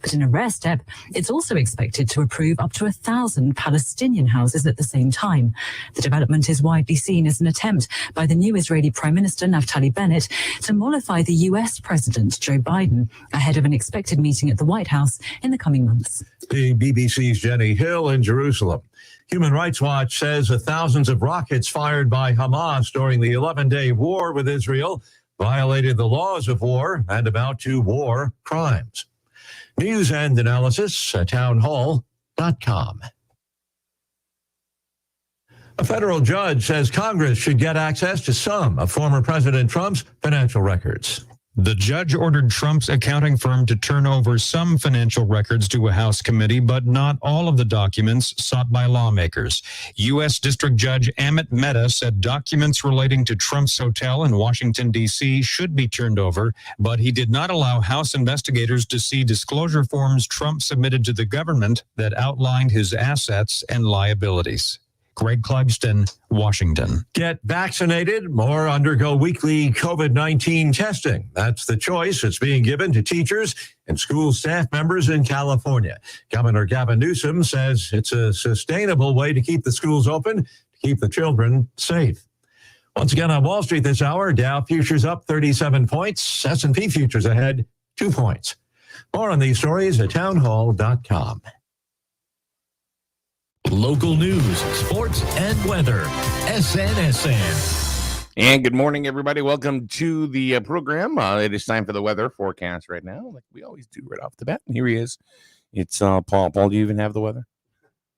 But in a rare step, it's also expected to approve up to 1,000 Palestinian houses at the same time. The development is widely seen as an attempt by the new Israeli Prime Minister Naftali Bennett to mollify the US President Joe Biden ahead of an expected meeting at the White House in the coming months. The BBC's Jenny Hill in Jerusalem. Human Rights Watch says that thousands of rockets fired by Hamas during the 11-day war with Israel violated the laws of war and amount to war crimes. News and analysis at townhall.com. A federal judge says Congress should get access to some of former President Trump's financial records. The judge ordered Trump's accounting firm to turn over some financial records to a House committee, but not all of the documents sought by lawmakers. U.S. District Judge Amit Mehta said documents relating to Trump's hotel in Washington, D.C. should be turned over, but he did not allow House investigators to see disclosure forms Trump submitted to the government that outlined his assets and liabilities. Greg Clugston, Washington. Get vaccinated or undergo weekly COVID-19 testing. That's the choice that's being given to teachers and school staff members in California. Governor Gavin Newsom says it's a sustainable way to keep the schools open, to keep the children safe. Once again on Wall Street this hour, Dow futures up 37 points, S&P futures ahead 2 points. More on these stories at townhall.com. Local news, sports, and weather. SNSN. And good morning, everybody. Welcome to the program. It is time for the weather forecast right now, like we always do right off the bat. And here he is. It's Paul. Paul, do you even have the weather?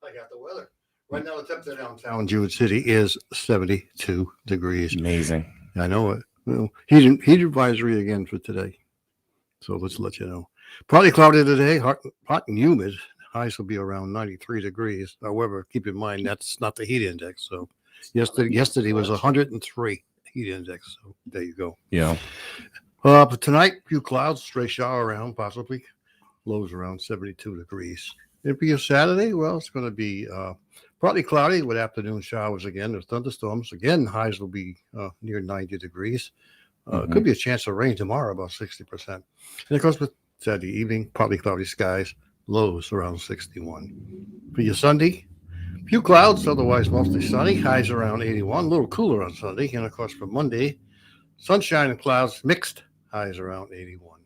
I got the weather. Right now, the temperature downtown Jewett City is 72 degrees. Amazing. I know it. Well, heat advisory again for today. So let's let you know. Partly cloudy today, hot and humid. Highs will be around 93 degrees. However, keep in mind that's not the heat index. So yesterday was 103 heat index. So there you go. Yeah. But tonight, a few clouds, stray shower around, possibly. Lows around 72 degrees. It'll be a Saturday. Well, it's going to be partly cloudy with afternoon showers again. There's thunderstorms. Again, highs will be near 90 degrees. Could be a chance of rain tomorrow, about 60%. And of course, with Saturday evening, partly cloudy skies. Lows around 61. For your Sunday, few clouds, otherwise mostly sunny. Highs around 81. A little cooler on Sunday. And of course, for Monday, sunshine and clouds mixed. Highs around 81.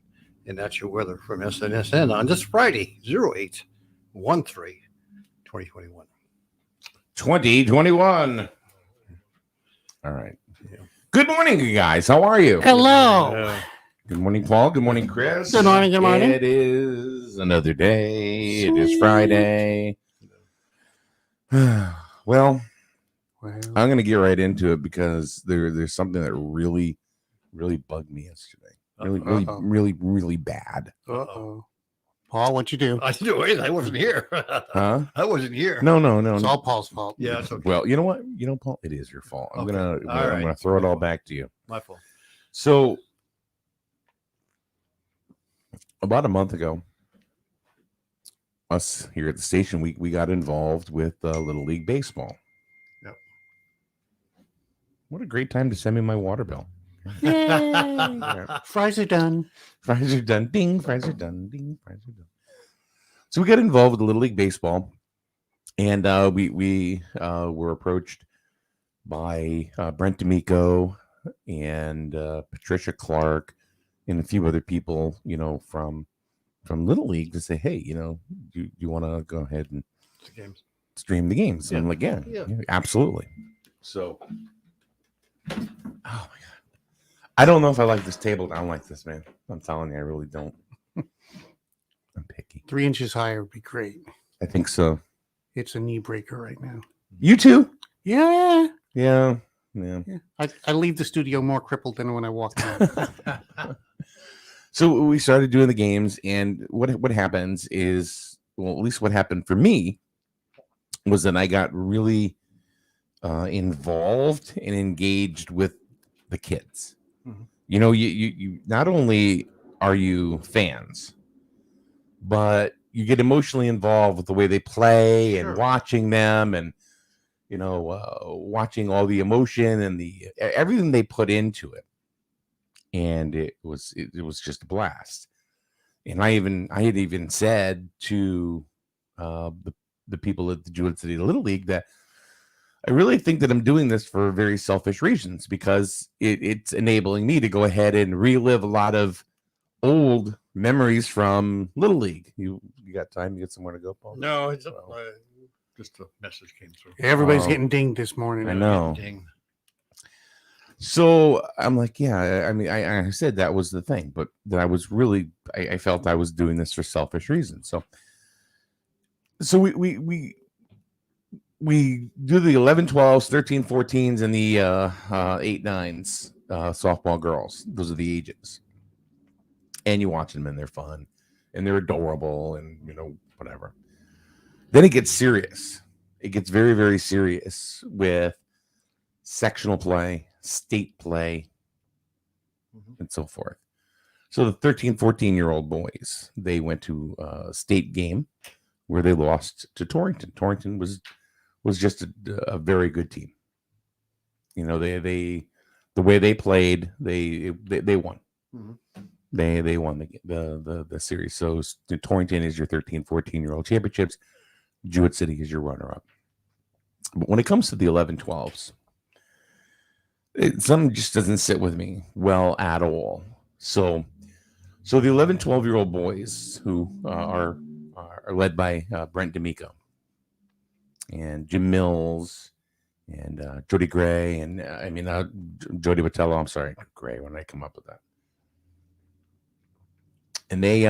And that's your weather from SNSN on this Friday, 08-13-2021. 2021. All right. Yeah. Good morning, you guys. How are you? Hello. Good morning, Paul. Good morning, Chris. Good morning. Good morning. It is another day. Sweet. It is Friday. Well, I'm going to get right into it because there's something that really bugged me yesterday. Really bad. Uh-oh. Paul, what'd you do? I didn't do anything. I wasn't here. Huh? I wasn't here. No. It's all Paul's fault. Yeah, it's okay. Well, you know what? Paul, it is your fault. I'm Okay. gonna throw it all back to you. My fault. So about a month ago, us here at the station, we got involved with Little League Baseball. Yep. What a great time to send me my water bill. Yay. Fries are done. Fries are done. Ding. Fries are done. Ding. Fries are done. So we got involved with Little League Baseball, and we were approached by Brent D'Amico and Patricia Clark and a few other people, from Little League to say, hey, do you want to go ahead and stream the games? Yeah. And like, yeah, absolutely. So, oh my God. I don't know if I like this table down like this, man. I'm telling you, I really don't. I'm picky. 3 inches higher would be great. I think so. It's a knee breaker right now. You too? Yeah. I leave the studio more crippled than when I walked out. So we started doing the games, and what happens is, well, at least what happened for me was that I got really involved and engaged with the kids. Mm-hmm. You not only are you fans, but you get emotionally involved with the way they play and watching them, and watching all the emotion and the everything they put into it. And it was just a blast. And I had even said to the people at the Jewett City Little League that I really think that I'm doing this for very selfish reasons, because it's enabling me to go ahead and relive a lot of old memories from Little League. You got time? You get somewhere to go, Paul? No, it's just a message came through. Everybody's Oh. getting dinged this morning. I know. Ding. So I'm like, yeah, I mean, I said that was the thing, but that I was really, I felt I was doing this for selfish reasons. So we do the 11, 12s, 13, 14s, and the 8, 9s softball girls. Those are the ages. And you watch them and they're fun and they're adorable and, whatever. Then it gets serious. It gets very, very serious with sectional play, state play, and so forth. So the 13, 14-year-old boys, they went to a state game where they lost to Torrington. Torrington was just a very good team. They the way they played, they won. Mhm. They won the series. So Torrington is your 13, 14-year-old championships. Jewett City is your runner-up. But when it comes to the 11, 12s, something just doesn't sit with me well at all. So the 11, 12-year-old boys who are led by Brent D'Amico and Jim Mills and Jody Gray and Jody Botello. I'm sorry, Gray. When I come up with that, and they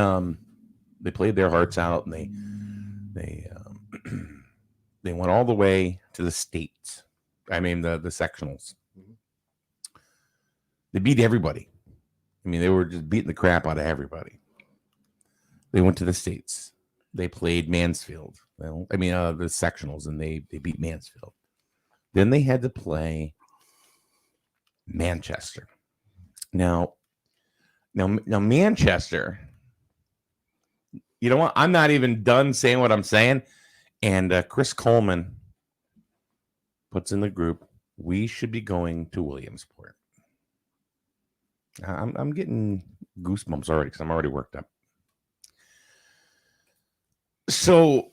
played their hearts out, and they went all the way to the states. I mean the sectionals. They beat everybody. I mean, they were just beating the crap out of everybody. They went to the states. They played Mansfield. The sectionals, and they beat Mansfield. Then they had to play Manchester. Now Manchester, you know what? I'm not even done saying what I'm saying. And Chris Coleman puts in the group, we should be going to Williamsport. I'm getting goosebumps already because I'm already worked up. So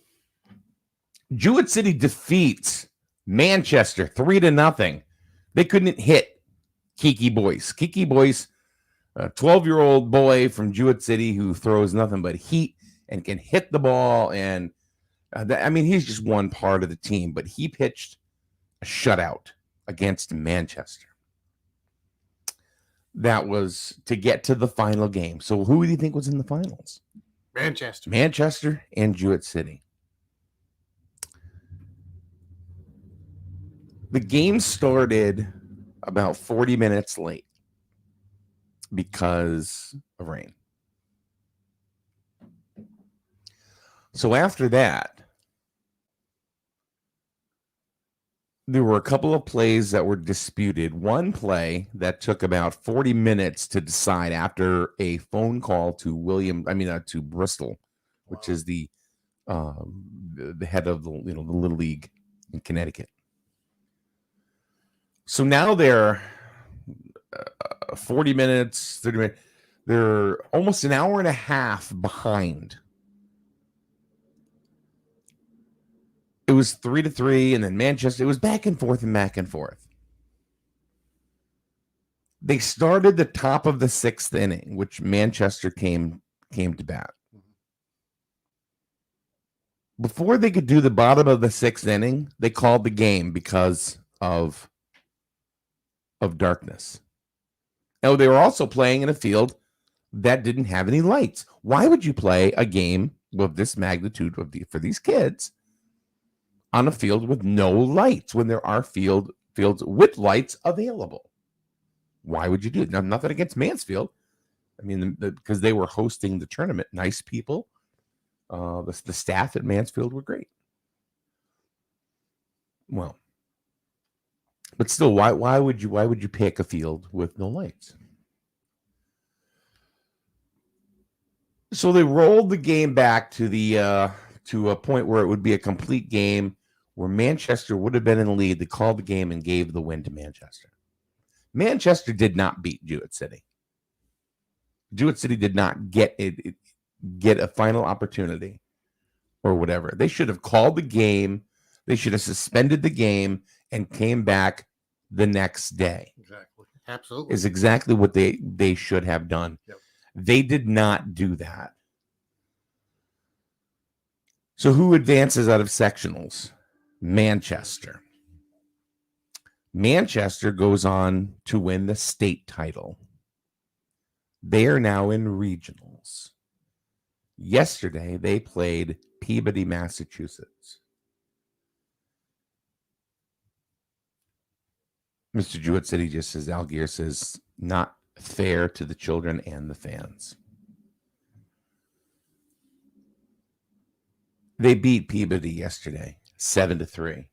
Jewett City defeats Manchester 3-0. They couldn't hit Kiki Boyce. Kiki Boyce, a 12-year-old boy from Jewett City who throws nothing but heat and can hit the ball. And he's just one part of the team, but he pitched a shutout against Manchester. That was to get to the final game. So who do you think was in the finals? Manchester and Jewett City. The game started about 40 minutes late because of rain. So after that, there were a couple of plays that were disputed. One play that took about 40 minutes to decide after a phone call to Bristol, which is the head of the Little League in Connecticut. So now they're 40 minutes, 30 minutes. They're almost an hour and a half behind. It was 3-3, and then Manchester, it was back and forth and back and forth. They started the top of the 6th inning, which Manchester came to bat. Before they could do the bottom of the 6th inning, they called the game because of darkness. Now, they were also playing in a field that didn't have any lights. Why would you play a game of this magnitude for these kids on a field with no lights when there are fields with lights available? Why would you do it? Now, nothing against Mansfield. I mean, because they were hosting the tournament. Nice people. The staff at Mansfield were great. Well, but still, why would you pick a field with no lights? So they rolled the game back to a point where it would be a complete game, where Manchester would have been in the lead. They called the game and gave the win to Manchester. Manchester did not beat Jewett City. Jewett City did not get it. get a final opportunity or whatever. They should have called the game. They should have suspended the game and came back the next day. Exactly. Absolutely. Is exactly what they should have done. Yep. They did not do that. So who advances out of sectionals? Manchester. Manchester goes on to win the state title. They are now in regionals. Yesterday, they played Peabody, Massachusetts. Mr. Jewett City just says, Al Gear says, not fair to the children and the fans. They beat Peabody yesterday, 7-3.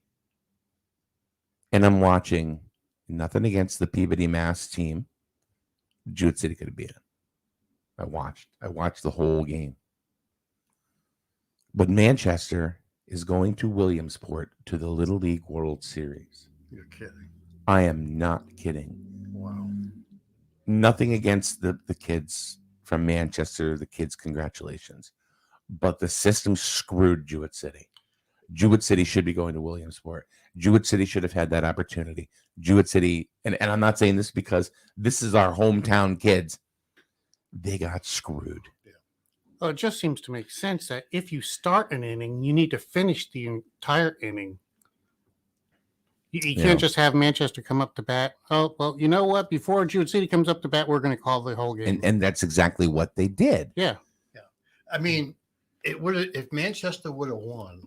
And I'm watching, nothing against the Peabody Mass team. Jewett City could have beat it. I watched the whole game. But Manchester is going to Williamsport to the Little League World Series. You're kidding. I am not kidding. Wow. Nothing against the kids from Manchester. The kids, congratulations. But the system screwed Jewett City. Jewett City should be going to Williamsport. Jewett City should have had that opportunity. Jewett City, and I'm not saying this because this is our hometown kids. They got screwed. Well, it just seems to make sense that if you start an inning, you need to finish the entire inning. You can't just have Manchester come up to bat. Oh, well, you know what? Before Jewett City comes up to bat, we're going to call the whole game. And that's exactly what they did. Yeah. I mean, it would have if Manchester would have won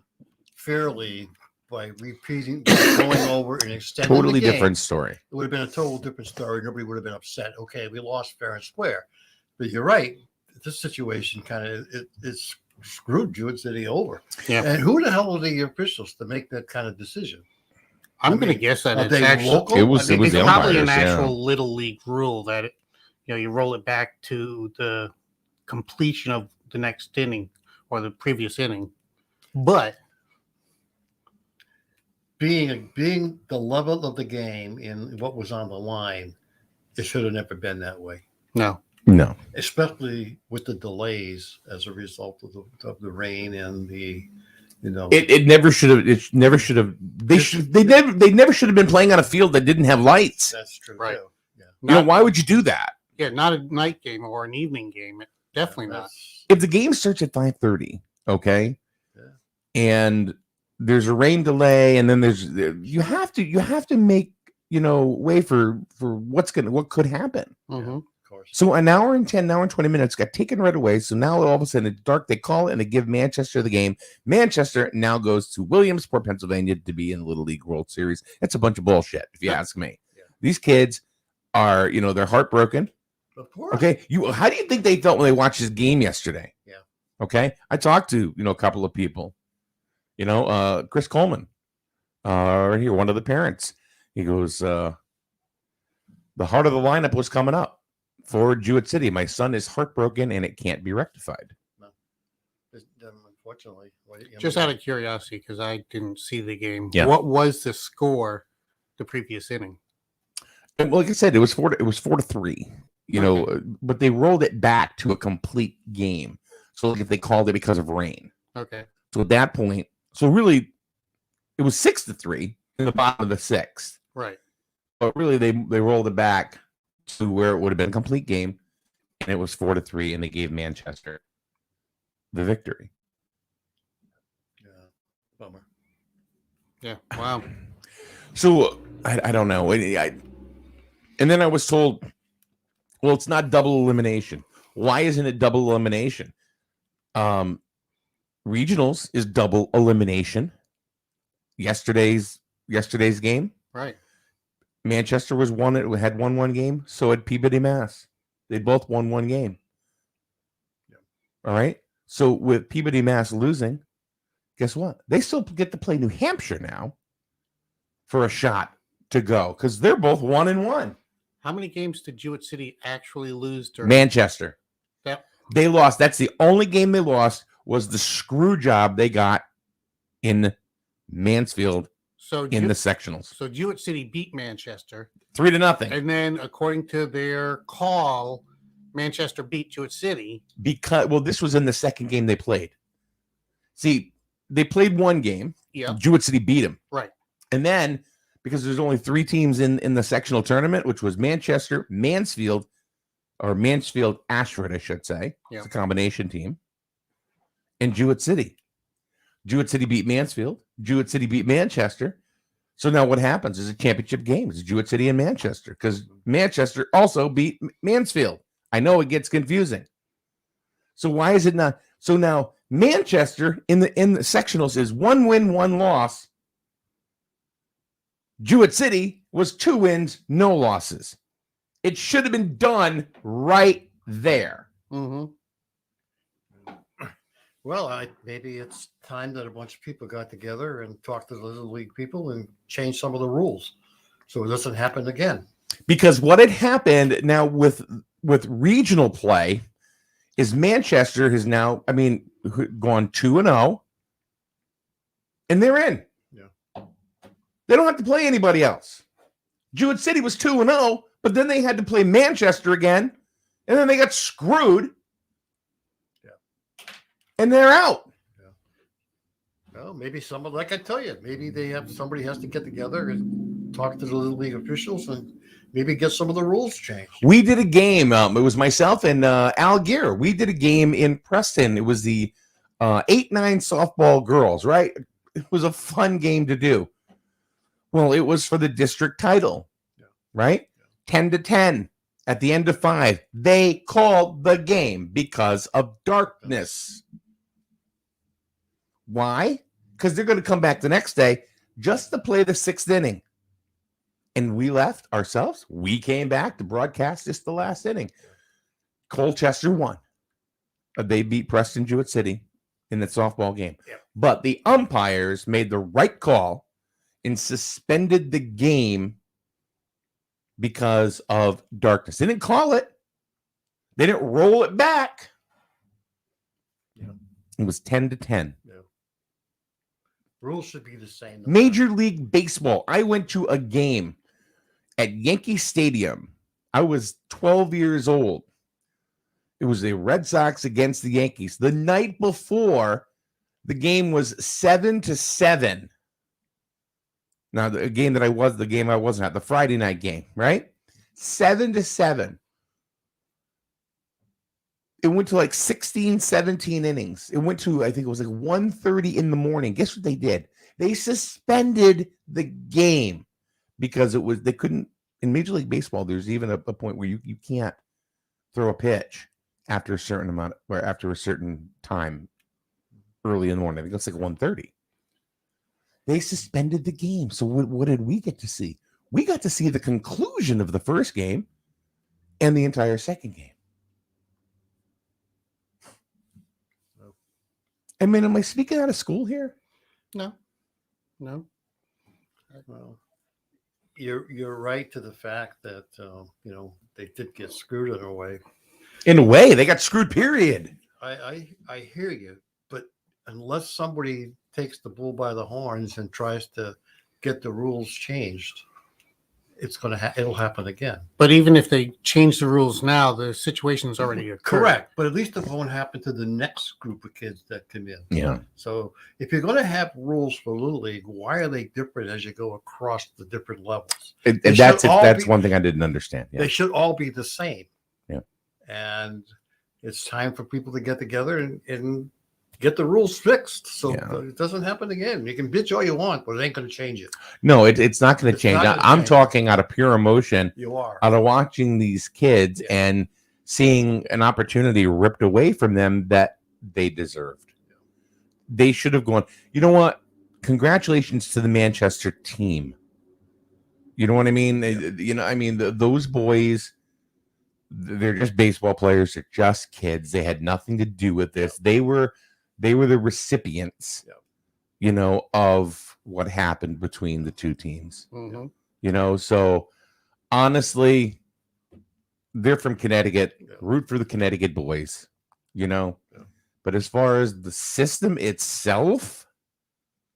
fairly by repeating, by going over and extending Totally the game, different story. it would have been a total different story. Nobody would have been upset. Okay, we lost fair and square. But you're right. This situation kind of it's screwed Jewett City over. Yeah. And who the hell are the officials to make that kind of decision? I'm I going to mean, guess that are it's they actually local? It was it's the probably an umpires, yeah. actual little league rule that you roll it back to the completion of the next inning or the previous inning. But being the level of the game and what was on the line, it should have never been that way. no, Especially with the delays as a result of the rain and the, It never should have. It never should have. They never should have been playing on a field that didn't have lights. that's true. Right. Too. Yeah. You know, why would you do that? yeah, not a night game or an evening game. Definitely not. That's- If the game starts at 5:30, okay, Yeah. and there's a rain delay, and then you have to make way for what could happen. Mhm. Of course. So an hour and 10, an hour and 20 minutes got taken right away. So now all of a sudden it's dark. They call it and they give Manchester the game. Manchester now goes to Williamsport, Pennsylvania to be in the Little League World Series. That's a bunch of bullshit, if you ask me. Yeah. These kids are, they're heartbroken. Of course. Okay. How do you think they felt when they watched this game yesterday? Yeah. Okay. I talked to, a couple of people, Chris Coleman, right here, one of the parents. He goes, the heart of the lineup was coming up for Jewett City. My son is heartbroken and it can't be rectified. Unfortunately. Just out of curiosity, because I didn't see the game. Yeah. What was the score the previous inning? And like I said, it was 4-3, but they rolled it back to a complete game. So like if they called it because of rain. Okay. So at that point, really it was 6-3 in the bottom of the sixth. Right. But really they rolled it back to where it would have been a complete game, and it was 4-3, and they gave Manchester the victory. Yeah. Bummer. Yeah. Wow. So I don't know. And then I was told, well, it's not double elimination. Why isn't it double elimination? Regionals is double elimination. Yesterday's game, Right. Manchester had won one game. So had Peabody Mass. They both won one game. Yeah. All right. So with Peabody Mass losing, guess what? They still get to play New Hampshire now for a shot to go because they're both 1-1. How many games did Jewett City actually lose during Manchester. that? They lost. That's the only game they lost was the screw job they got in Mansfield So in the sectionals. so Jewett City beat Manchester, 3-0. and then according to their call, Manchester beat Jewett City. because, well, this was in the second game they played. See, they played one game. Yeah. Jewett City beat them. Right. And then, because there's only 3 teams in the sectional tournament, which was Manchester, Mansfield, or Mansfield Ashford, I should say. Yeah. It's a combination team. And Jewett City. Jewett City beat Mansfield. Jewett City beat Manchester. So now what happens is a championship game. It's Jewett City and Manchester, because Manchester also beat Mansfield. I know it gets confusing. So why is it not? So now Manchester in the sectionals is 1 win, 1 loss. Jewett City was 2 wins, no losses. It should have been done right there. Mm-hmm. Well, maybe it's time that a bunch of people got together and talked to the Little League people and changed some of the rules so it doesn't happen again. Because what had happened now with regional play is Manchester has now, gone 2-0, and they're in. Yeah. They don't have to play anybody else. Jewett City was 2-0, but then they had to play Manchester again, and then they got screwed. And they're out. Yeah. Well, maybe like I tell you, maybe somebody has to get together and talk to the Little League officials and maybe get some of the rules changed. We did a game. It was myself and Al Gear. We did a game in Preston. It was the 8-9 softball girls, right? It was a fun game to do. Well, it was for the district title, right? 10-10 at the end of 5. They called the game because of darkness. Why? Because they're going to come back the next day just to play the 6th inning. And we left ourselves. We came back to broadcast just the last inning. Colchester won. They beat Preston Jewett City in the softball game. Yep. But the umpires made the right call and suspended the game because of darkness. They didn't call it. They didn't roll it back. Yeah. It was 10-10. Yeah. Rules should be the same. Major League Baseball. I went to a game at Yankee Stadium. I was 12 years old. It was the Red Sox against the Yankees. The night before, the game was 7-7. Now, the game I wasn't at, the Friday night game, right? 7-7. It went to like 16, 17 innings. It went to, I think it was like 1:30 in the morning. Guess what they did? They suspended the game because they couldn't, in Major League Baseball, there's even a point where you can't throw a pitch after a certain amount, or after a certain time early in the morning. I think it's like 1:30. They suspended the game. So what did we get to see? We got to see the conclusion of the first game and the entire second game. I mean, am I speaking out of school here? No. Well, you're right to the fact that they did get screwed in a way. In a way, they got screwed. Period. I hear you, but unless somebody takes the bull by the horns and tries to get the rules changed, it'll happen again. But even if they change the rules now, the situation's already occurred. Correct. But at least it won't happen to the next group of kids that come in. Yeah. So if you're going to have rules for Little League, why are they different as you go across the different levels? And that's one thing I didn't understand. Yeah. They should all be the same. Yeah. And it's time for people to get together and get the rules fixed so it doesn't happen again. You can bitch all you want, but it ain't going to change it. No, it's not going to change. I'm talking out of pure emotion. You are. Out of watching these kids and seeing an opportunity ripped away from them that they deserved. They should have gone, you know what? Congratulations to the Manchester team. You know what I mean? Yeah. Those boys, they're just baseball players. They're just kids. They had nothing to do with this. They were the recipients, of what happened between the two teams. Mm-hmm. So honestly, they're from Connecticut. Yeah. Root for the Connecticut boys, Yeah. But as far as the system itself,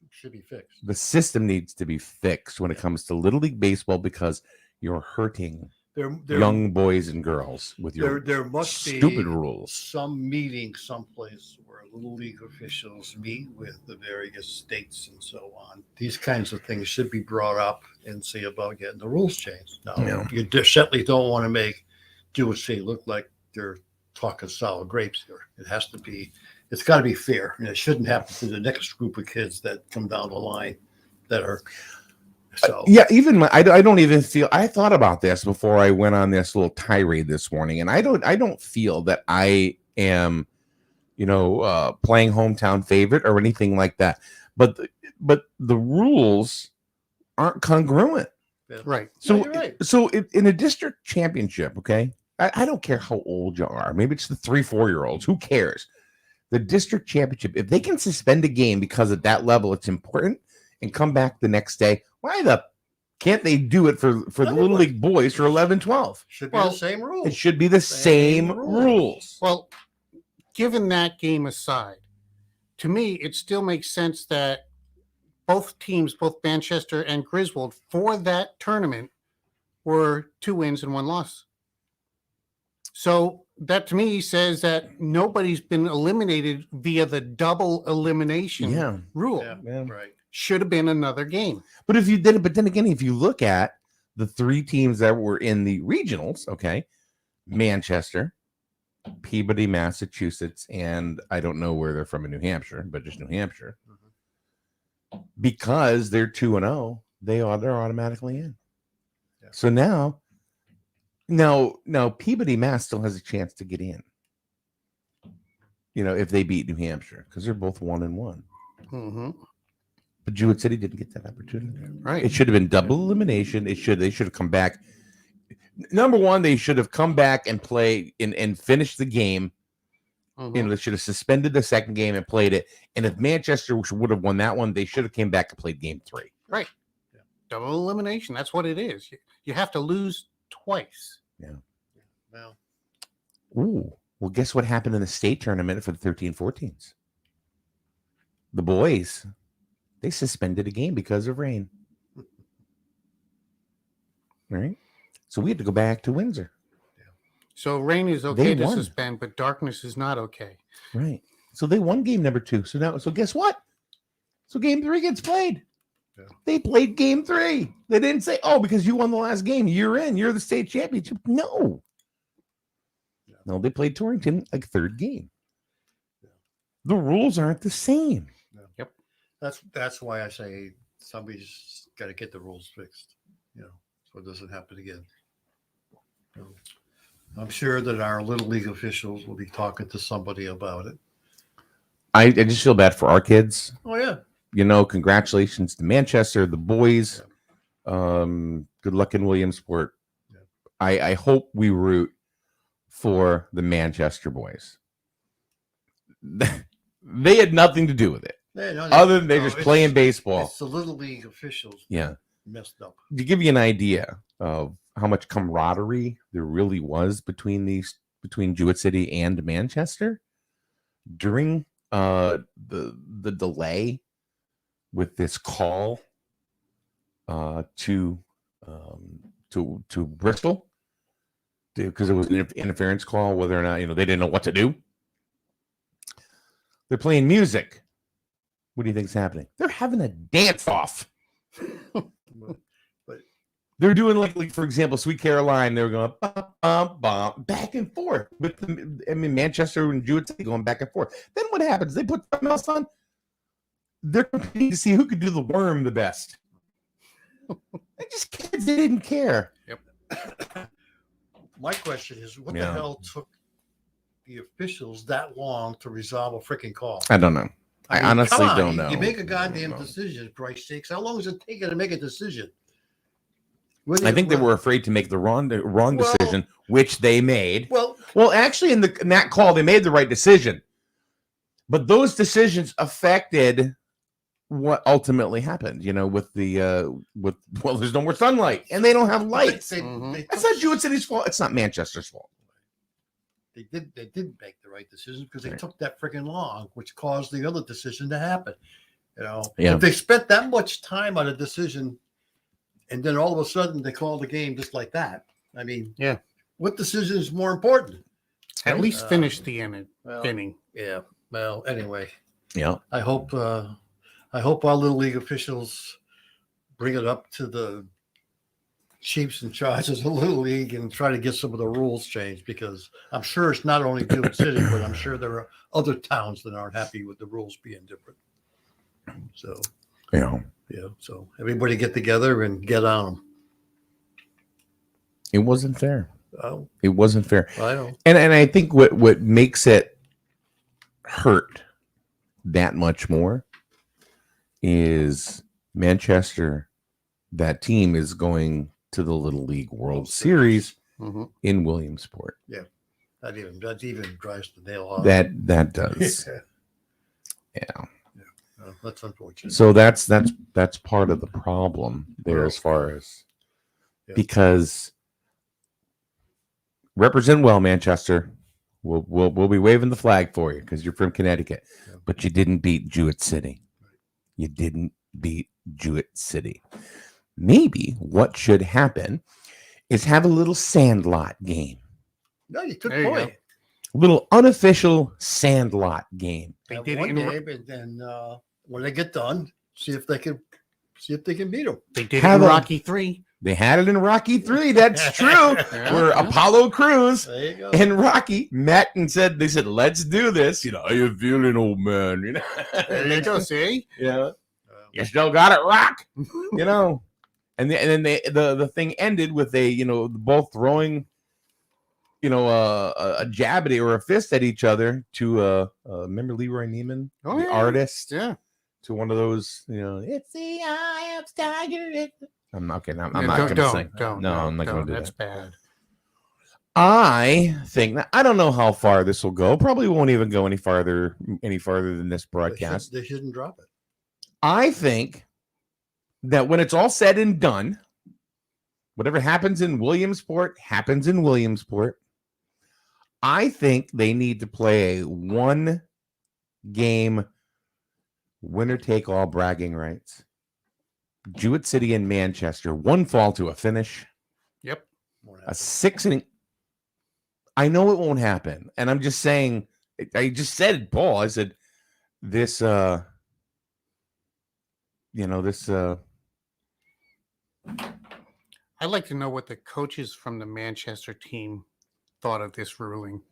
it should be fixed. The system needs to be fixed when it comes to Little League Baseball, because you're hurting there young boys and girls with your there must stupid be rules. some meeting someplace where little league officials meet with the various states and so on. These kinds of things should be brought up and see about getting the rules changed. No, Yeah. you certainly don't want to make USA look like they're talking sour grapes here. It has to be, it's got to be fair, and it shouldn't happen to the next group of kids that come down the line that are. So Yeah, even I don't even feel. I thought about this before I went on this little tirade this morning, and I don't feel that I am, playing hometown favorite or anything like that. But the rules aren't congruent. Right. So No, you're right. so in a district championship, okay, I don't care how old you are. Maybe it's the 3-4-year-olds. Who cares? The district championship, if they can suspend a game because at that level it's important and come back the next day, why the can't they do it for the little league boys for 11-12? Should be the same rules. It should be the same rules. Well, given that game aside, to me, it still makes sense that both teams, both Manchester and Griswold, for that tournament were 2 wins and 1 loss. So that to me says that nobody's been eliminated via the double elimination rule. Yeah, right. Should have been another game. But then again, if you look at the 3 teams that were in the regionals, okay, Manchester, Peabody, Massachusetts, and I don't know where they're from in New Hampshire, but just New Hampshire, because they're 2-0, they're automatically in. Yeah. So now Peabody, Mass still has a chance to get in. If they beat New Hampshire, because they're both 1-1. Mm-hmm. But Jewett City didn't get that opportunity. Right. It should have been double elimination. They should have come back. Number one, they should have come back and play and finished the game. Mhm. They should have suspended the second game and played it. And if Manchester would have won that one, they should have came back and played game 3. Right. Double elimination. That's what it is. You have to lose twice. Well, Ooh. Well, guess what happened in the state tournament for the 13-14s? The boys, they suspended a game because of rain. Right? So we had to go back to Windsor. So rain is They okay to won. suspend, but darkness is not okay. Right. So they won game number 2. So guess what? So game 3 gets played. Yeah. They played game 3. They didn't say, oh, because you won the last game, you're in. You're the state championship. No. Yeah. No, they played Torrington like 3rd game. Yeah. The rules aren't the same. that's why I say somebody's got to get the rules fixed, so it doesn't happen again. I'm sure that our little league officials will be talking to somebody about it. I just feel bad for our kids. Oh yeah. Congratulations to Manchester, the boys. Good luck in Williamsport. Yeah. I hope we root for the Manchester boys. They had nothing to do with it, other than they're just playing baseball. It's the little league officials Yeah. messed up. To give you an idea of how much camaraderie there really was between Jewett City and Manchester during the delay with this call to Bristol, because it was an interference call, whether or not they didn't know what to do. They're playing music. What do you think's happening? They're having a dance off. But They're doing like for example, Sweet Caroline. They're going bum, bum, bum, back and forth with Manchester and Jewett City going back and forth. Then what happens? They put something else on. They're competing to see who could do the worm the best. They just kids. They didn't care. my question is, what Yeah. the hell took the officials that long to resolve a freaking call? I don't know. I mean, honestly come on, don't know. You make a I goddamn don't know. decision, for Christ's sakes. How long does it take you to make a decision? I think they were afraid to make the wrong Well- decision, which they made. Well, Well, actually, in that call, they made the right decision, but those decisions affected what ultimately happened. With there's no more sunlight, and they don't have lights. Mhm. That's not Jewett City's fault. It's not Manchester's fault. They did make the right decision because they Right. took that freaking long, which caused the other decision to happen. Yeah. If they spent that much time on a decision, and then all of a sudden they call the game just like that, I mean, Yeah. what decision is more important? At least Uh, finish the inning. Well, inning. yeah. Well, anyway, Yeah. I hope our little league officials bring it up to the chiefs in charge of the little league and try to get some of the rules changed, because I'm sure it's not only Jewett City, but I'm sure there are other towns that aren't happy with the rules being different. So Yeah. so everybody get together and get on them. It wasn't fair. Oh, It wasn't fair. I know. And I think what makes it hurt that much more is Manchester. That team is going to the Little League World Series Mhm. in Williamsport. That even drives the nail off. That does. Yeah. That's unfortunate. So that's part of the problem there, as far as Yeah. because represent well, Manchester. We'll be waving the flag for you because you're from Connecticut, Yeah. but you didn't beat Jewett City. You didn't beat Jewett City. Maybe what should happen is have a little sandlot game, No, you took There you go. point. a little unofficial sandlot game. They Have did it one in game, and then when they get done, see if they can beat them. They did it Have in a- Rocky 3. They had it in Rocky 3. That's true. Yeah. Where Apollo Crews There you go. and Rocky met and they said, let's do this. You know, how you feeling, old man? You know, There you go. See? yeah. You still got it, Rock. You know, and then the thing ended with both throwing, a jab at or a fist at each other to remember Leroy Neiman, Oh, the yeah. artist, Yeah. to one of those, it's the eye of Tiger. I'm not kidding. I'm Yeah, not going to sing. Don't. No, I'm not going to do That's that. bad. I think I don't know how far this will go. Probably won't even go any farther than this broadcast. They shouldn't drop it. I think that when it's all said and done, whatever happens in Williamsport happens in Williamsport. I think they need to play a one game winner take all bragging rights. Jewett City and Manchester, one fall to a finish. Yep. A 6 inning. I know it won't happen. And I'm just saying, I just said it, Paul. I said, this, I'd like to know what the coaches from the Manchester team thought of this ruling.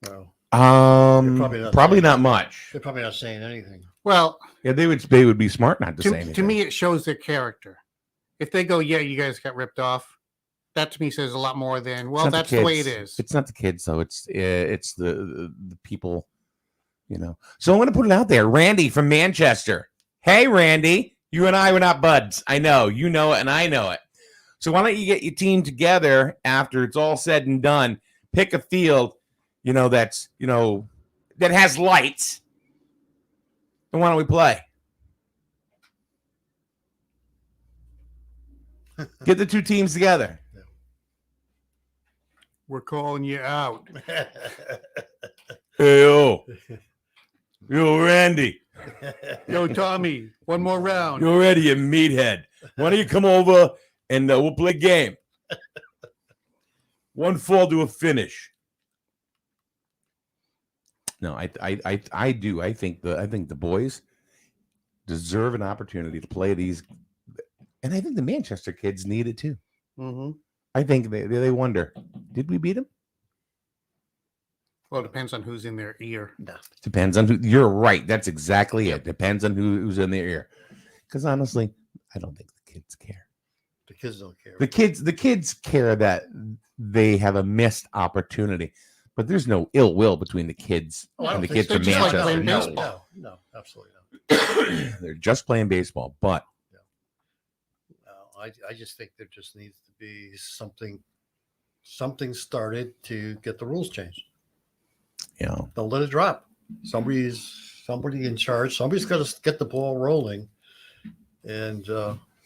Well, probably probably not, not much. they're probably not saying anything. Well, Yeah, they would be smart not to say to anything. me, it shows their character. If they go, yeah, you guys got ripped off, that to me says a lot more than, well, It's not that's the way it kids. is. It's not the kids though. It's the people, So I'm going to put it out there. Randy from Manchester. Hey, Randy, you and I were not buds. I know you know it, and I know it. So why don't you get your team together after it's all said and done? Pick a field, that has lights. And why don't we play? Get the two teams together. We're calling you out. Hey, yo, Randy. Yo, Tommy, one more round. You're ready, you meathead. Why don't you come over and we'll play a game? One fall to a finish. No, I do. I think the boys deserve an opportunity to play these, and I think the Manchester kids need it too. Mm-hmm. I think they wonder, did we beat them? Well, it depends on who's in their ear. Depends on who. You're right. That's exactly it. Depends on who's in their ear. Because honestly, I don't think the kids care. The kids don't care. The kids care that they have a missed opportunity, but there's no ill will between the kids I and the don't think kids so. from They're just like Manchester. playing No. baseball. No, absolutely not. They're just playing baseball, but No, I just think there just needs to be something started to get the rules changed. Don't let it drop. Somebody in charge. Somebody's got to get the ball rolling, and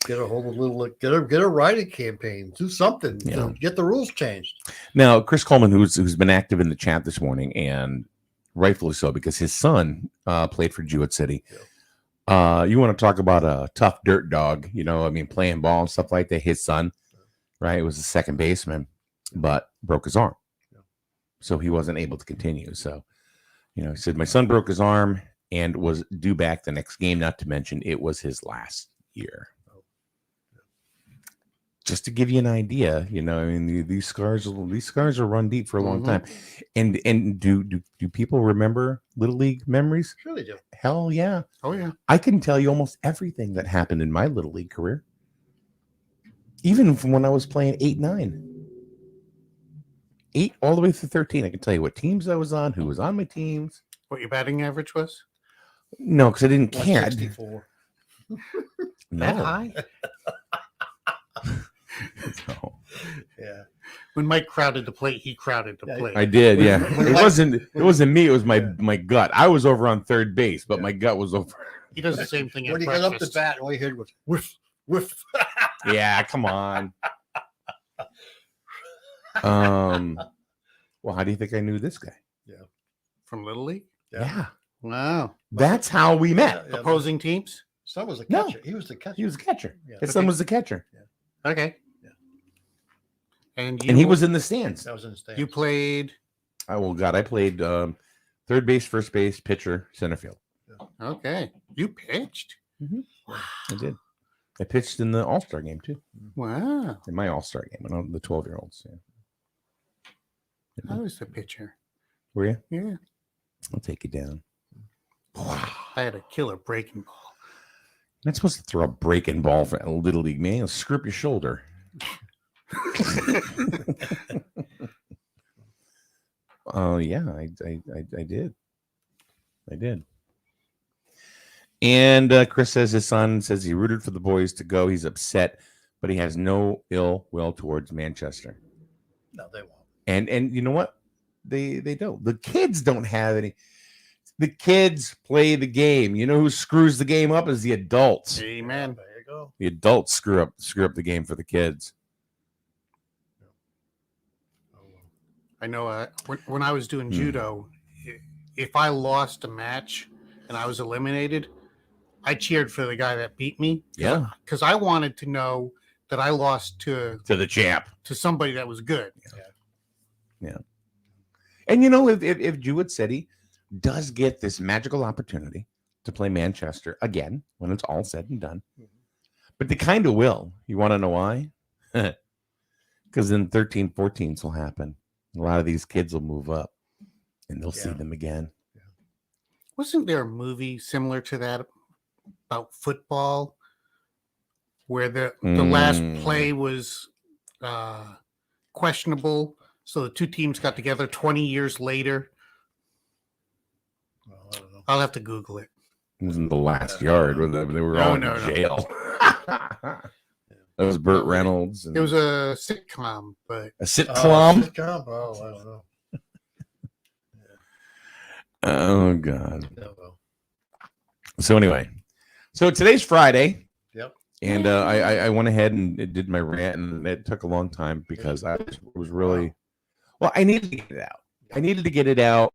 get a hold of get a writing campaign. Do something. Yeah. Get the rules changed. now Chris Coleman, who's been active in the chat this morning, and rightfully so, because his son played for Jewett City. You want to talk about a tough dirt dog? Playing ball and stuff like that. His son, right? It was the second baseman, but broke his arm. So he wasn't able to continue. So, he said, my son broke his arm and was due back the next game, not to mention it was his last year. Just to give you an idea, these scars are run deep for a long time. And do people remember Little League memories? Sure they do. Hell yeah. Oh, yeah. I can tell you almost everything that happened in my Little League career. Even from when I was playing 8-9. 8 all the way through 13. I can tell you what teams I was on, who was on my teams. What your batting average was? No, because I didn't care. 164. No. high? No. Yeah. When Mike crowded the plate, he crowded the Yeah, plate. I did, yeah. When It Mike- wasn't me, it was my gut. I was over on third base, but my gut was over. He does the same thing at When he got up to breakfast. bat, all he heard was whiff, whiff. Yeah, come on. Well, how do you think I knew this guy? From Little League? Yeah. Wow. That's how we met. Yeah, Opposing teams? Son was a No. catcher. He was the catcher. He was a catcher. Yeah. His son was the catcher. Okay. Yeah. And And he was in the stands. That was in the stands. You played. Oh, God. I played third base, first base, pitcher, center field. Okay. You pitched. I did. I pitched in the All-Star game, too. Wow. In my All-Star game. On the 12-year-olds. Yeah. I was the pitcher. Were you? Yeah. I'll take you down. I had a killer breaking ball. You're not supposed to throw a breaking ball for a Little League, man. You'll screw up your shoulder. Oh, yeah, I did. I did. And Chris says his son says he rooted for the boys to go. He's upset, but he has no ill will towards Manchester. No, they won't. And you know what? They don't. The kids don't have any. The kids play the game. You know who screws the game up is the adults. Amen. There you go. The adults screw up the game for the kids. I know when I was doing judo, if I lost a match and I was eliminated, I cheered for the guy that beat me. Yeah. Because I wanted to know that I lost to To the champ. somebody that was good. Yeah. And you know, if Jewett City does get this magical opportunity to play Manchester again when it's all said and done, but they kind of will. You want to know why? Because then 13, 14s will happen. A lot of these kids will move up and they'll see them again. Wasn't there a movie similar to that about football where the last play was questionable? So the two teams got together 20 years later. Well, I don't know. I'll have to Google it. It wasn't the last yard. They were all in jail. That was Burt Reynolds. And It was a sitcom, but a sitcom. Sitcom? Oh, I don't know. Oh, God. Yeah, well, So anyway, so today's Friday. Yep. And I went ahead and did my rant, and it took a long time because I was really, well, I needed to get it out. I needed to get it out.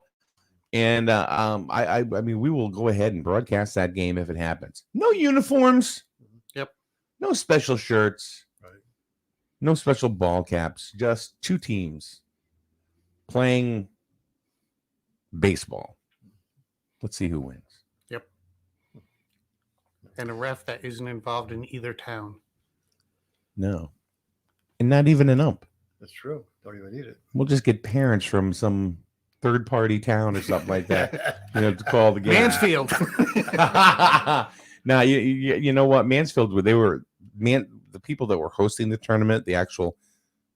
And I mean, we will go ahead and broadcast that game if it happens. No uniforms. Yep. No special shirts. Right. No special ball caps. Just two teams playing baseball. Let's see who wins. and a ref that isn't involved in either town. No. And not even an ump. That's true. Don't even need it. We'll just get parents from some third party town or something like that. You know, to call the game. Mansfield. Now, you know what? Mansfield, the people that were hosting the tournament, the actual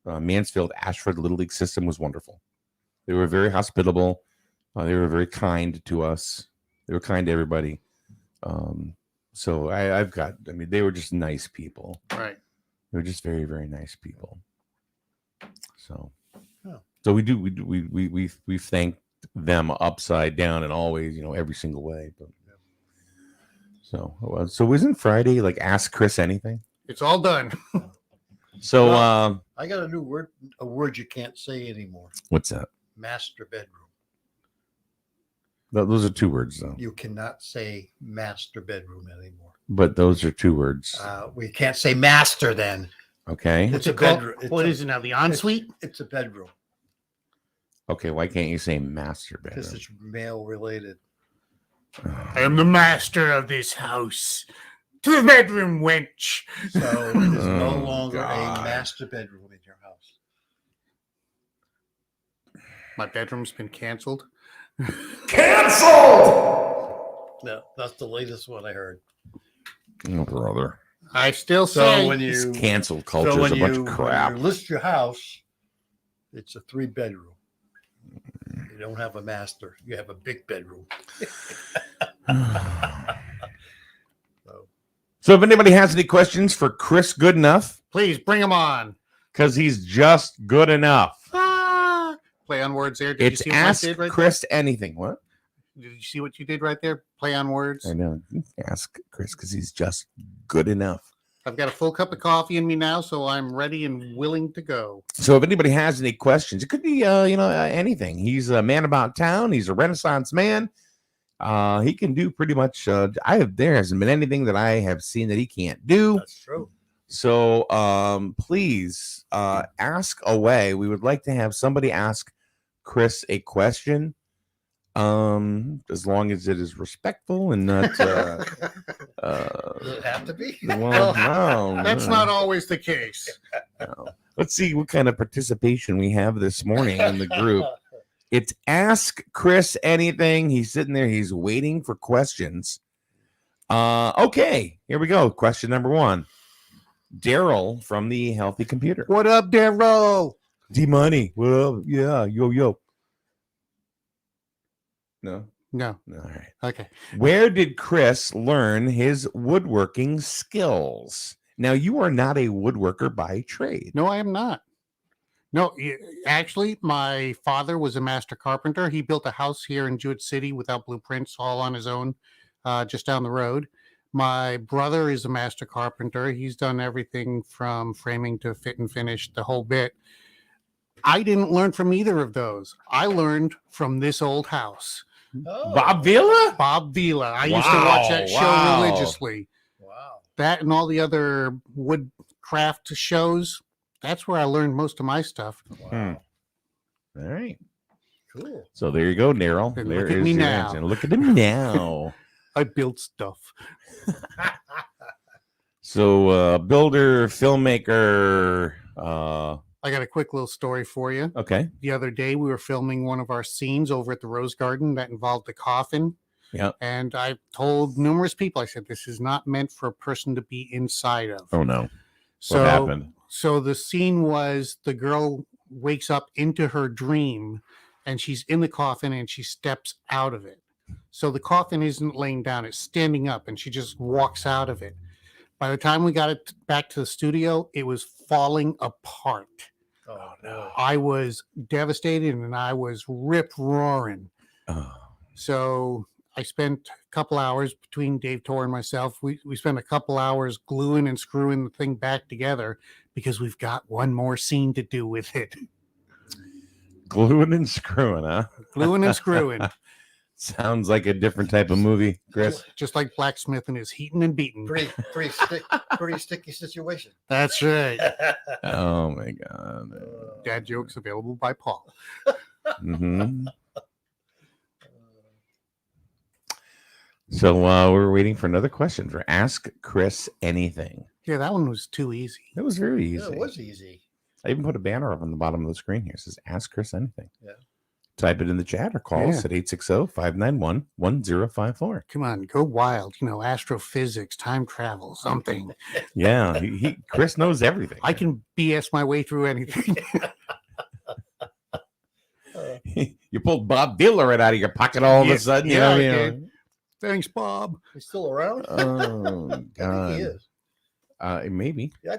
Mansfield Ashford Little League system was wonderful. They were very hospitable. They were very kind to us. They were kind to everybody. So they were just nice people. Right. They were just very, very nice people. So, Oh. so we thanked them upside down and always, every single way. But so isn't Friday like Ask Chris Anything? It's all done. So I got a word you can't say anymore. what's that? Master bedroom. Those are two words though. You cannot say master bedroom anymore. But those are two words. We can't say master then. Okay. It's a called? bedroom. What is it now? The ensuite? It's a bedroom Okay. Why can't you say master because bedroom? it's male related. I am the master of this house. To the bedroom, wench. So it is no Oh, longer God. a master bedroom in your house. My bedroom's been canceled. No, that's the latest one I heard. Oh, brother. I still So say when This you cancel culture so is when a bunch you, of when crap. you list your house, it's a 3-bedroom. You don't have a master. You have a big bedroom. So if anybody has any questions for Chris Goodenough, please bring them on. because he's just good enough. Ah, play on words there. Did It's you see what Ask I did right Chris anything. What? there? Did you see what you did right there? Play on words. I know. Ask Chris because he's just good enough. I've got a full cup of coffee in me now, so I'm ready and willing to go. So if anybody has any questions, it could be anything. He's a man about town. He's a Renaissance man. He can do pretty much. There hasn't been anything that I have seen that he can't do. That's true. So please ask away. We would like to have somebody ask Chris a question. As long as it is respectful and not Does it have to be? well, no, That's no, not always the case. no. Let's see what kind of participation we have this morning in the group. It's Ask Chris Anything. He's sitting there, he's waiting for questions. Okay, here we go. Question number 1. Daryl from the Healthy Computer. What up, Daryl? D-Money. Well, yeah, yo. No? No. No, all right. Okay. Where did Chris learn his woodworking skills? Now, you are not a woodworker by trade. No, I am not. No, actually, my father was a master carpenter. He built a house here in Jewett City without blueprints, all on his own, just down the road. My brother is a master carpenter. He's done everything from framing to fit and finish, the whole bit. I didn't learn from either of those. I learned from this old house. Oh, Bob Vila? Bob Vila. I used to watch that show Wow. religiously. wow. That and all the other woodcraft shows. That's where I learned most of my stuff. Wow. All right. Cool. So there you go, Daryl. And There look at is me your now. answer. Look at him now. I built stuff. So builder, filmmaker. I got a quick little story for you. Okay. The other day, we were filming one of our scenes over at the Rose Garden that involved the coffin. Yeah. And I told numerous people, I said, this is not meant for a person to be inside of. Oh no. So, What happened? So the scene was the girl wakes up into her dream and she's in the coffin and she steps out of it. So the coffin isn't laying down, it's standing up and she just walks out of it. By the time we got it back to the studio, it was falling apart. Oh, no. I was devastated and I was rip roaring. Oh. So I spent a couple hours between Dave Torr and myself. We spent a couple hours gluing and screwing the thing back together because we've got one more scene to do with it. Gluing and screwing, huh? Gluing and screwing, Sounds like a different type of movie, Chris. just like Blacksmith and his heating and beating. Pretty sticky situation. That's right. Oh my god. Dad jokes available by Paul. Hmm. So we're waiting for another question for Ask Chris Anything. Yeah, that one was too easy. That was very Yeah, easy. it was easy. I even put a banner up on the bottom of the screen here. It says Ask Chris Anything. Yeah. Type it in the chat or call us Yeah. at 860-591-1054. Come on, go wild. You know, astrophysics, time travel, something. Yeah, Chris knows everything. I can BS my way through anything. You pulled Bob Vila right out of your pocket all of Yeah, a sudden. yeah, I you know, did. Thanks, Bob. He's still around? Oh I think God. he is. Maybe. Yeah,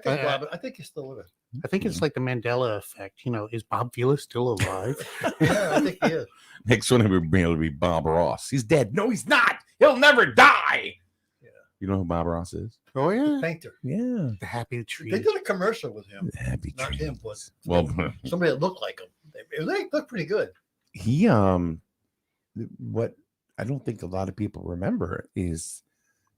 I think he's still living. I think it's like the Mandela effect. You know, is Bob Vila still alive? Yeah, I think he is. Next one will be able to be Bob Ross. He's dead. No, he's not. He'll never die. Yeah. You know who Bob Ross is? Oh yeah, Painter. Yeah. the happy tree. They did a commercial with him. Happy Not Trees. him, but Well, somebody that looked like him. They looked pretty good. he what I don't think a lot of people remember is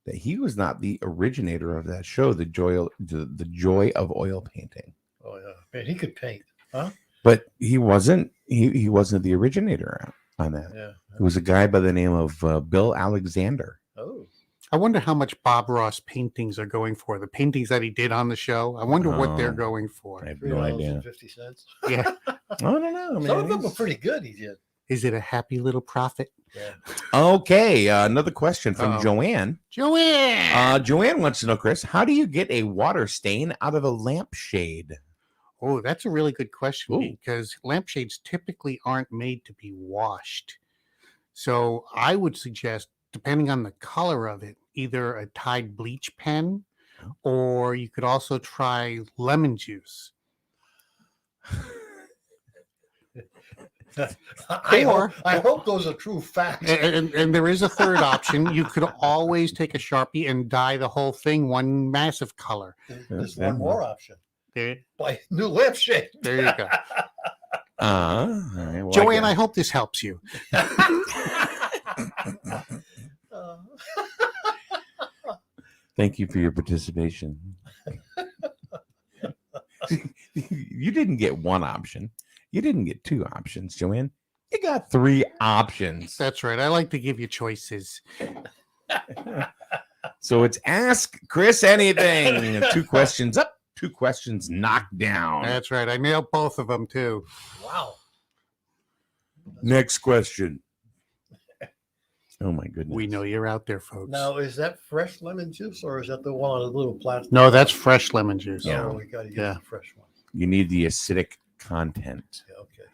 that he was not the originator of that show, the Joy of Oil Painting. Oh yeah, man, he could paint, huh? But he wasn't. He wasn't the originator on that. Yeah. It was a guy by the name of Bill Alexander. Oh. I wonder how much Bob Ross paintings are going for. The paintings that he did on the show. I wonder what they're Oh. going for. I have no idea. $3.50. Yeah. I don't know, man. Some of them were pretty good. He did. Is it a happy little profit? Yeah. Okay, another question from Uh-oh. Joanne. Joanne! Joanne wants to know, Chris, how do you get a water stain out of a lampshade? Oh, that's a really good question Ooh. because lampshades typically aren't made to be washed. So I would suggest, depending on the color of it, either a Tide bleach pen or you could also try lemon juice. I hope those are true facts. And there is a third option. You could always take a Sharpie and dye the whole thing one massive color. There's one more option. There, Buy new lampshade. there you go. All right, well, Joanne, I guess- hope this helps you. Thank you for your participation. You didn't get one option. You didn't get two options, Joanne. You got three options. That's right. I like to give you choices. So it's ask Chris anything. Two questions up, two questions knocked down. That's right. I nailed both of them too. Wow. Next question. Oh my goodness. We know you're out there, folks. Now, is that fresh lemon juice or is that the one on the little plastic? No, that's fresh lemon juice. Yeah. Oh, we got to get Yeah. the fresh one. You need the acidic content. Yeah, okay.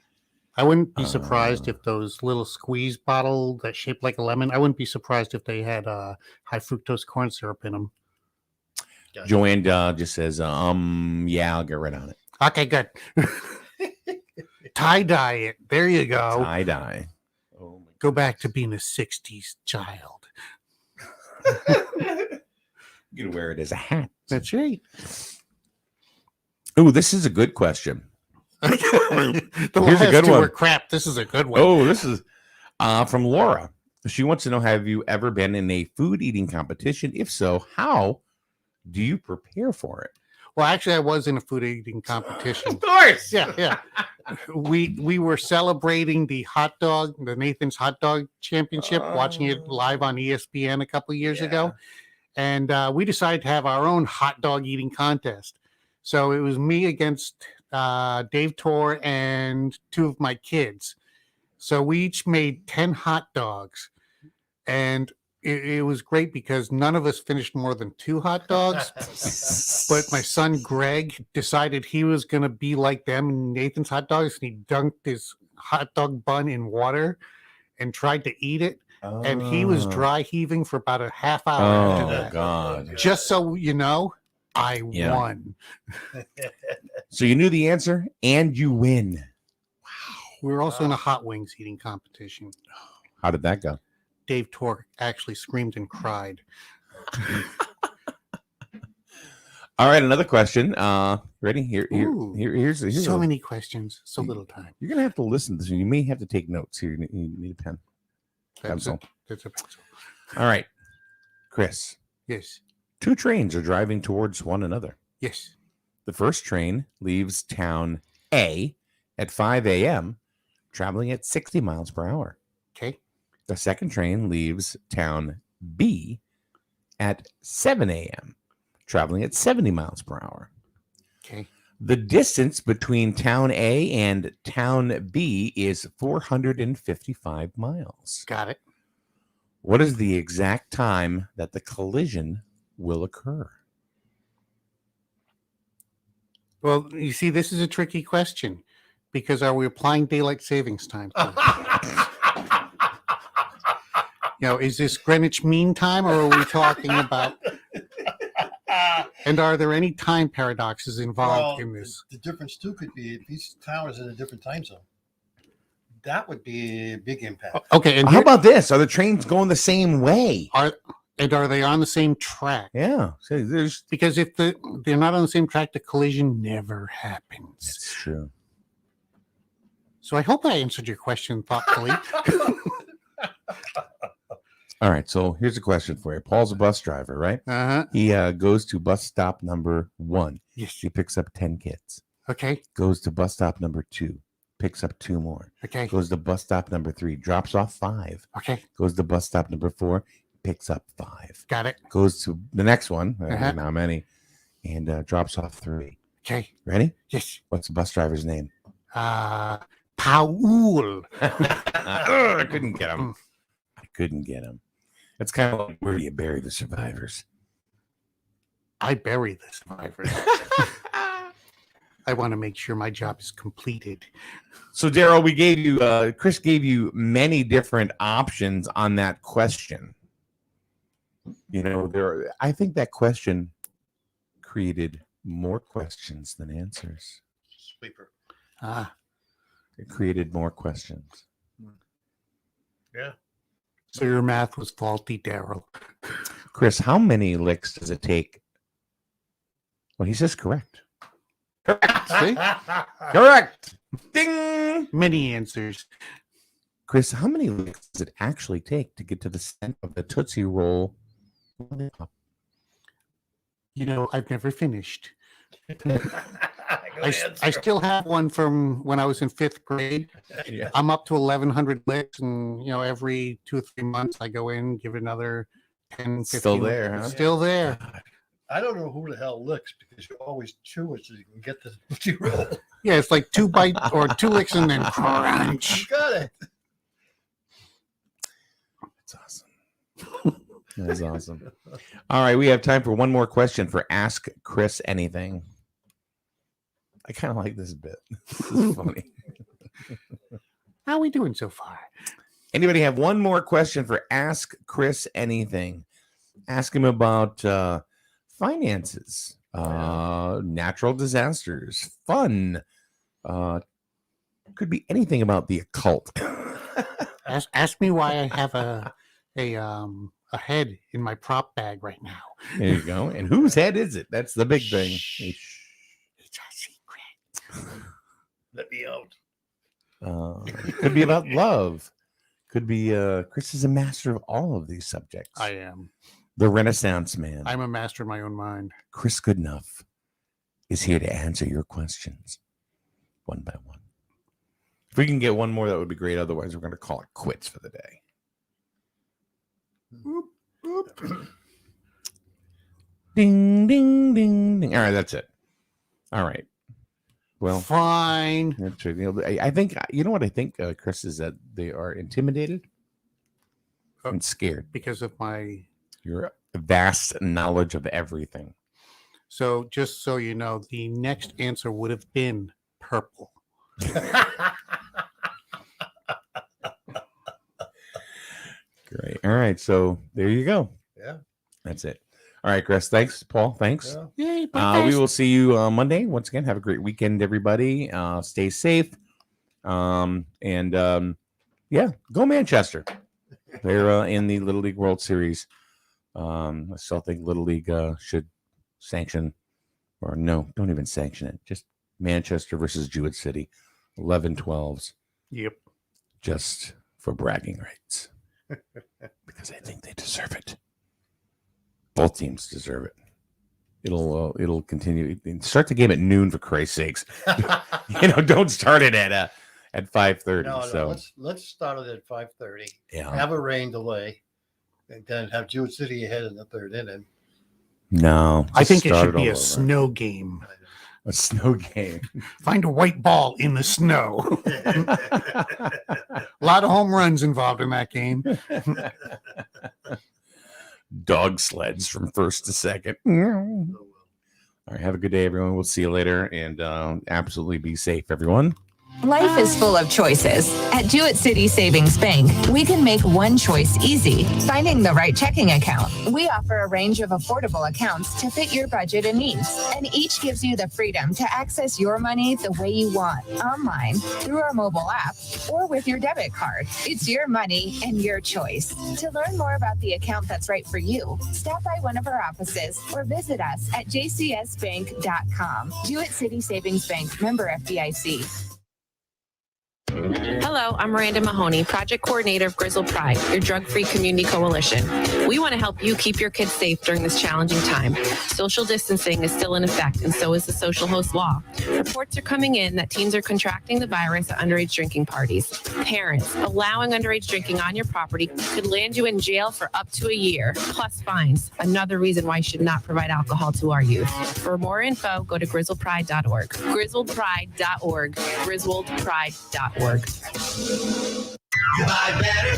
I wouldn't be surprised if those little squeeze bottle that shaped like a lemon, I wouldn't be surprised if they had high fructose corn syrup in them. Gotcha. Joanne just says, yeah, I'll get right on it. Okay, good. Tie dye it. There you go. Tie dye. Oh my Go back to being a 60s child. You can wear it as a hat. That's right. Oh, this is a good question. The Here's a last good two one. were crap. This is a good one. Oh, this is from Laura. She wants to know, have you ever been in a food eating competition? If so, how do you prepare for it? Well, actually, I was in a food eating competition. course. Yeah. We were celebrating the Nathan's Hot Dog Championship, watching it live on ESPN a couple of years ago. And we decided to have our own hot dog eating contest. So it was me against Dave Torr and two of my kids. So we each made 10 hot dogs. And it was great because none of us finished more than 2 hot dogs. But my son Greg decided he was going to be like them in Nathan's Hot Dogs. And he dunked his hot dog bun in water and tried to eat it. And he was dry heaving for about a half hour after Oh, that. God. Just so you know, I Yeah. won. So you knew the answer and you win. We were also in a hot wings eating competition. How did that go? Dave Tork actually screamed and cried. All right, another question. Ready? Ooh, Here's so a- many questions, so little time. You're gonna have to listen to this. You may have to take notes here. You need a pen. That's Pencil. That's a pencil. All right, Chris. Yes. 2 trains are driving towards one another. Yes. The first train leaves town A at 5 a.m., traveling at 60 miles per hour. Okay. The second train leaves town B at 7 a.m., traveling at 70 miles per hour. Okay. The distance between town A and town B is 455 miles. Got it. What is the exact time that the collision will occur? Well, you see, this is a tricky question because are we applying daylight savings time? to it? Is this Greenwich Mean Time or are we talking about? And are there any time paradoxes involved in this? The difference too could be if each town is in a different time zone. That would be a big impact. Okay, and How about this? Are the trains going the same way? are they on the same track? Yeah. So there's Because if they're not on the same track, the collision never happens. That's true. So I hope I answered your question thoughtfully. All right. So here's a question for you. Paul's a bus driver, right? Uh-huh. He goes to bus stop number 1. Yes. He picks up 10 kids. Okay. Goes to bus stop number 2. Picks up 2 more. Okay. Goes to bus stop number 3. Drops off 5. Okay. Goes to bus stop number 4. Picks up 5. Got it. Goes to the next one. I Uh-huh. don't know how many. And drops off 3. Okay. Ready? Yes. What's the bus driver's name? Paul. I couldn't get him. It's kind of like, where do you bury the survivors? I bury the survivors. I want to make sure my job is completed. So, Daryl, we gave you, Chris gave you many different options on that question. You know, I think that question created more questions than answers. Sleeper. It created more questions. Yeah. So your math was faulty, Daryl. Chris, how many licks does it take? Well, he says correct. See? Correct. Ding. Many answers. Chris, how many licks does it actually take to get to the center of the Tootsie Roll? You know, I've never finished. I still have one from when I was in 5th grade. Yeah. I'm up to 1,100 licks, and you know, every 2 or 3 months I go in, give it another 10, 15. Still there, huh? Still there. I don't know who the hell licks because you always chew it so you can get the Tootsie Roll. Yeah, it's like 2 bites or 2 licks and then crunch. You got it. That's awesome. That's awesome. All right, we have time for one more question for Ask Chris Anything. I kind of like this bit. This is funny. How are we doing so far? Anybody have one more question for Ask Chris Anything? Ask him about finances, natural disasters, fun. Could be anything about the occult. Ask me why I have a head in my prop bag right now. There you go. And whose head is it? That's the big thing. It's a secret. Let me out. Could be about love. Could be Chris is a master of all of these subjects. I am. The Renaissance man. I'm a master of my own mind. Chris Goodenough is here to answer your questions one by one. If we can get one more, that would be great. Otherwise, we're going to call it quits for the day. Boop, boop. Ding, ding, ding, ding. All right, that's it. All right. Well, Fine. that's true. You know, I think, you know what I think, Chris, is that they are intimidated and scared. Because of my. Your vast knowledge of everything. So just so you know, the next answer would have been purple. Great. All right. So there you go. Yeah. That's it. All right, Chris. Thanks, Paul. Thanks. Yeah. Yay, We will see you Monday. Once again, have a great weekend, everybody. Stay safe. Yeah, go Manchester. They're in the Little League World Series. I still think Little League should sanction, or no, don't even sanction it. Just Manchester versus Jewett City, 11-12s, Yep. just for bragging rights. Because I think they deserve it. Both teams deserve it. It'll continue. Start the game at noon, for Christ's sakes. Don't start it at 5:30. No, so let's start it at 5:30. yeah, Have a rain delay, and then have Jewett City ahead in the 3rd inning. no. I just think it start should be all a over. snow game. A snow game. Find a white ball in the snow. A lot of home runs involved in that game. Dog sleds from first to second. All right, have a good day, everyone. We'll see you later, and absolutely be safe, everyone. Life is full of choices. At Jewett City Savings Bank, we can make one choice easy, finding the right checking account. We offer a range of affordable accounts to fit your budget and needs, and each gives you the freedom to access your money the way you want, online, through our mobile app, or with your debit card. It's your money and your choice. To learn more about the account that's right for you, stop by one of our offices or visit us at jcsbank.com. Jewett City Savings Bank, member FDIC. Hello, I'm Miranda Mahoney, Project Coordinator of Grizzled Pride, your drug-free community coalition. We want to help you keep your kids safe during this challenging time. Social distancing is still in effect, and so is the social host law. Reports are coming in that teens are contracting the virus at underage drinking parties. Parents, allowing underage drinking on your property could land you in jail for up to a year, plus fines. Another reason why you should not provide alcohol to our youth. For more info, go to grizzledpride.org. grizzledpride.org. grizzledpride.org. You buy better.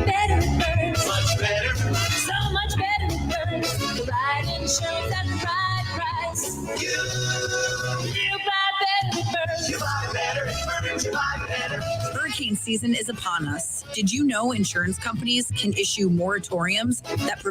Better with Burns. Much better. So much better with Burns. The right insurance at the right price. You buy better with Burns. You buy better with Burns. You buy better. Hurricane season is upon us. Did you know insurance companies can issue moratoriums that prevent you